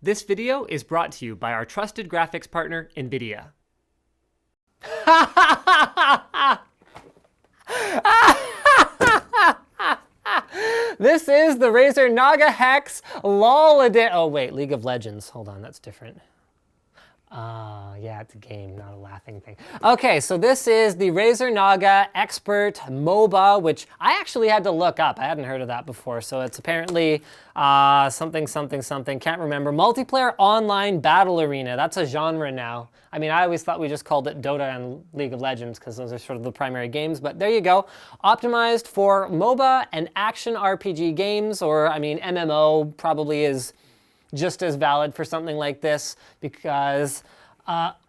This video is brought to you by our trusted graphics partner, NVIDIA. This is the Razer Naga Hex LoL edition. Oh wait, League of Legends. Hold on, that's different. Yeah, it's a game, not a laughing thing. Okay, so this is the Razer Naga Expert MOBA, which I actually had to look up. I hadn't heard of that before, so it's apparently something, can't remember. Multiplayer online battle arena, that's a genre now. I mean, I always thought we just called it Dota and League of Legends because those are sort of the primary games, but there you go. Optimized for MOBA and action RPG games, or I mean, MMO probably is just as valid for something like this because,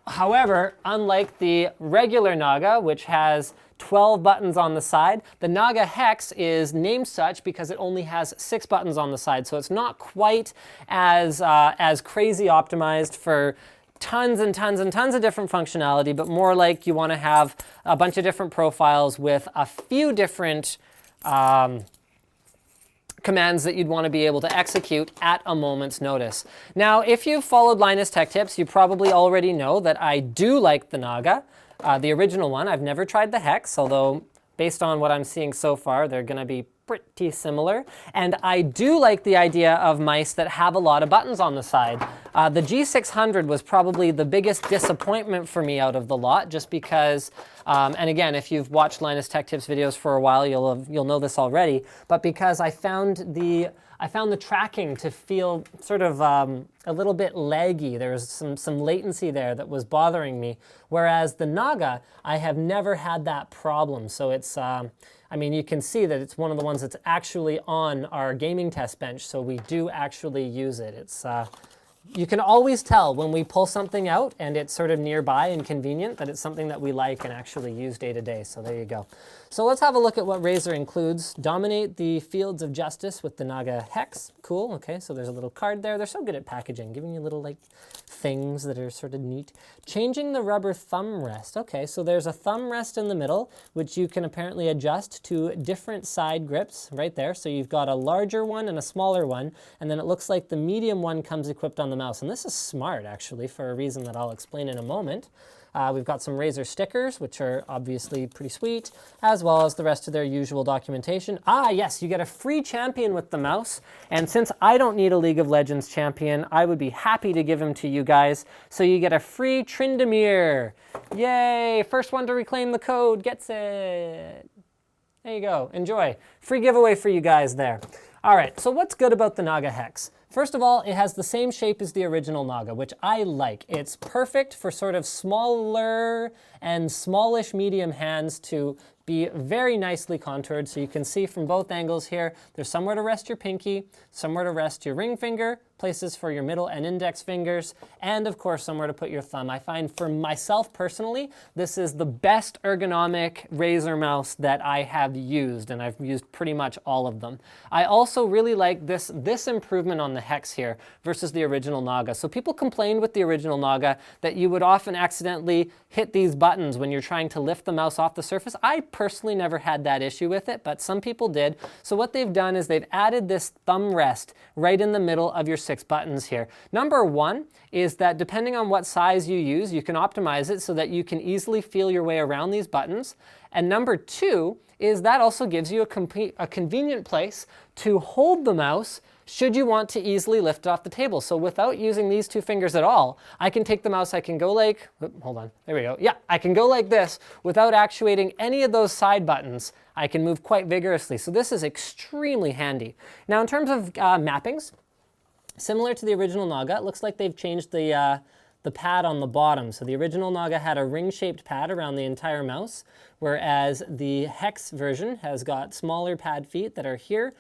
however, unlike the regular Naga, which has 12 buttons on the side, the Naga Hex is named such because it only has 6 buttons on the side, so it's not quite as crazy optimized for tons and tons and tons of different functionality, but more like you want to have a bunch of different profiles with a few different commands that you'd want to be able to execute at a moment's notice. Now, if you've followed Linus Tech Tips, you probably already know that I do like the Naga, the original one. I've never tried the Hex, although based on what I'm seeing so far, they're going to be pretty similar. And I do like the idea of mice that have a lot of buttons on the side. The G600 was probably the biggest disappointment for me out of the lot, just because, and again, if you've watched Linus Tech Tips videos for a while, you'll know this already, but because I found the tracking to feel sort of a little bit laggy. There was some latency there that was bothering me. Whereas the Naga, I have never had that problem. So it's, I mean, you can see that it's one of the ones that's actually on our gaming test bench. So we do actually use it. It's, you can always tell when we pull something out and it's sort of nearby and convenient that it's something that we like and actually use day to day. So there you go. So let's have a look at what Razer includes. Dominate the fields of justice with the Naga Hex. Cool, okay, so there's a little card there. They're so good at packaging, giving you little like things that are sort of neat. Changing the rubber thumb rest. Okay, so there's a thumb rest in the middle, which you can apparently adjust to different side grips right there. So you've got a larger one and a smaller one, and then it looks like the medium one comes equipped on the mouse. And this is smart, actually, for a reason that I'll explain in a moment. We've got some Razer stickers, which are obviously pretty sweet, as well as the rest of their usual documentation. Ah, yes, you get a free champion with the mouse. And since I don't need a League of Legends champion, I would be happy to give him to you guys. So you get a free Tryndamere. Yay, first one to reclaim the code gets it. There you go, enjoy. Free giveaway for you guys there. All right, so what's good about the Naga Hex? First of all, it has the same shape as the original Naga, which I like. It's perfect for sort of smaller and smallish medium hands to be very nicely contoured. So you can see from both angles here, there's somewhere to rest your pinky, somewhere to rest your ring finger, places for your middle and index fingers, and of course somewhere to put your thumb. I find for myself personally, this is the best ergonomic Razer mouse that I have used, and I've used pretty much all of them. I also really like this improvement on the Hex here versus the original Naga. So people complained with the original Naga that you would often accidentally hit these buttons when you're trying to lift the mouse off the surface. I personally never had that issue with it, but some people did. So what they've done is they've added this thumb rest right in the middle of your 6 buttons here. Number one is that depending on what size you use, you can optimize it so that you can easily feel your way around these buttons. And number two is that also gives you a convenient place to hold the mouse should you want to easily lift it off the table. So without using these 2 fingers at all, I can take the mouse, I can go like, hold on, there we go. Yeah, I can go like this without actuating any of those side buttons. I can move quite vigorously. So this is extremely handy. Now in terms of mappings, similar to the original Naga, it looks like they've changed the pad on the bottom. So the original Naga had a ring-shaped pad around the entire mouse, whereas the Hex version has got smaller pad feet that are here.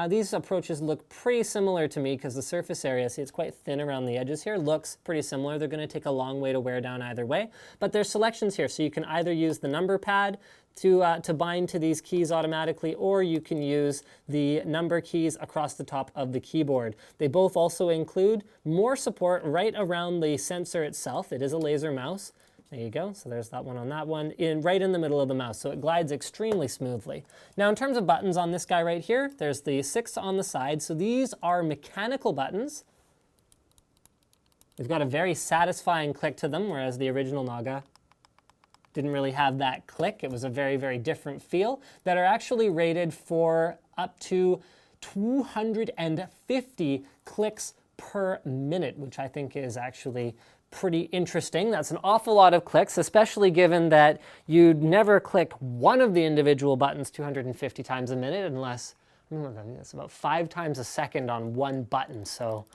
These approaches look pretty similar to me because the surface area, see it's quite thin around the edges here, looks pretty similar. They're going to take a long way to wear down either way. But there's selections here, so you can either use the number pad to bind to these keys automatically, or you can use the number keys across the top of the keyboard. They both also include more support right around the sensor itself. It is a laser mouse. There you go, so there's that one on that one, right in the middle of the mouse, so it glides extremely smoothly. Now in terms of buttons on this guy right here, there's the 6 on the side, so these are mechanical buttons. They've got a very satisfying click to them, whereas the original Naga didn't really have that click. It was a very, very different feel, that are actually rated for up to 250 clicks per minute, which I think is actually pretty interesting. That's an awful lot of clicks, especially given that you'd never click one of the individual buttons 250 times a minute unless, I think it's about 5 times a second on one button. So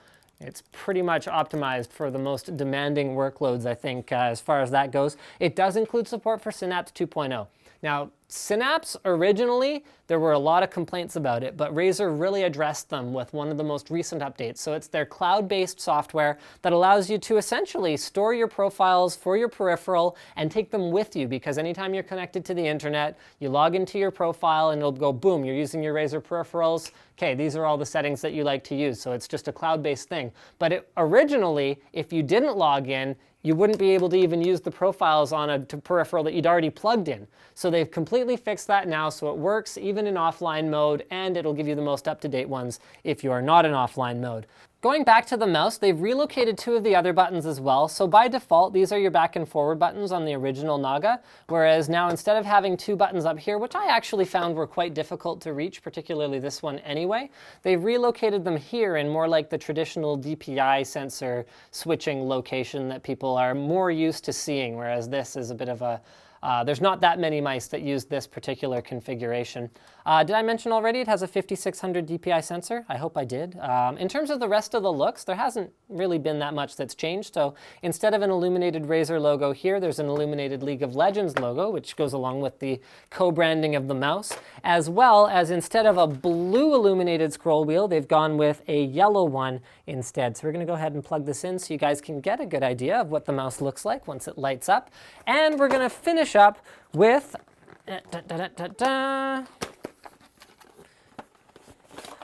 it's pretty much optimized for the most demanding workloads, I think, as far as that goes. It does include support for Synapse 2.0. Now, Synapse, originally, there were a lot of complaints about it, but Razer really addressed them with one of the most recent updates. So it's their cloud-based software that allows you to essentially store your profiles for your peripheral and take them with you, because anytime you're connected to the internet, you log into your profile and it'll go, boom, you're using your Razer peripherals. Okay, these are all the settings that you like to use. So it's just a cloud-based thing. But originally, if you didn't log in, you wouldn't be able to even use the profiles on a peripheral that you'd already plugged in. So they've completely fixed that now, so it works even in offline mode, and it'll give you the most up-to-date ones if you are not in offline mode. Going back to the mouse, they've relocated 2 of the other buttons as well. So by default, these are your back and forward buttons on the original Naga, whereas now instead of having 2 buttons up here, which I actually found were quite difficult to reach, particularly this one anyway, they've relocated them here in more like the traditional DPI sensor switching location that people are more used to seeing, whereas this is a bit of a there's not that many mice that use this particular configuration. Did I mention already it has a 5600 DPI sensor? I hope I did. In terms of the rest of the looks, there hasn't really been that much that's changed. So instead of an illuminated Razer logo here, there's an illuminated League of Legends logo, which goes along with the co-branding of the mouse, as well as instead of a blue illuminated scroll wheel, they've gone with a yellow one instead. So we're going to go ahead and plug this in so you guys can get a good idea of what the mouse looks like once it lights up. And we're going to finish up with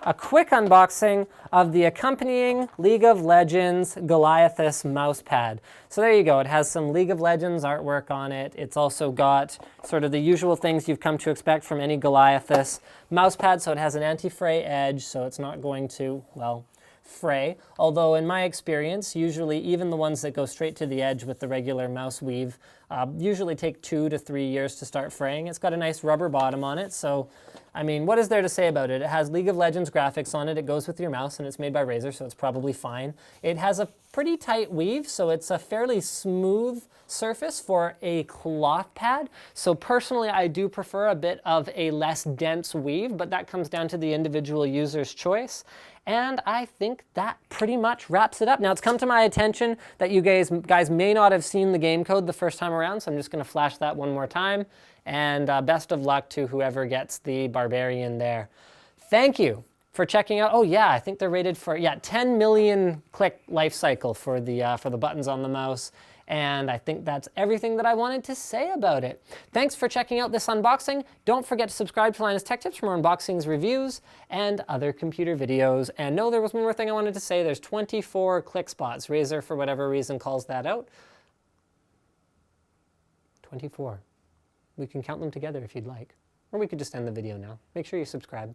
a quick unboxing of the accompanying League of Legends Goliathus mouse pad. So there you go. It has some League of Legends artwork on it. It's also got sort of the usual things you've come to expect from any Goliathus mouse pad. So it has an anti-fray edge, so it's not going to, well, fray. Although in my experience, usually even the ones that go straight to the edge with the regular mouse weave usually take 2 to 3 years to start fraying. It's got a nice rubber bottom on it, so I mean, what is there to say about it? It has League of Legends graphics on it. It goes with your mouse, and it's made by Razer, so it's probably fine. It has a pretty tight weave, so it's a fairly smooth surface for a cloth pad. So personally, I do prefer a bit of a less dense weave, but that comes down to the individual user's choice. And I think that pretty much wraps it up. Now, it's come to my attention that you guys may not have seen the game code the first time around, so I'm just going to flash that one more time. And best of luck to whoever gets the Barbarian there. Thank you for checking out. Oh yeah, I think they're rated for 10 million click life cycle for the buttons on the mouse. And I think that's everything that I wanted to say about it. Thanks for checking out this unboxing. Don't forget to subscribe to Linus Tech Tips for more unboxings, reviews, and other computer videos. And no, there was one more thing I wanted to say. There's 24 click spots. Razer, for whatever reason, calls that out. 24. We can count them together if you'd like. Or we could just end the video now. Make sure you subscribe.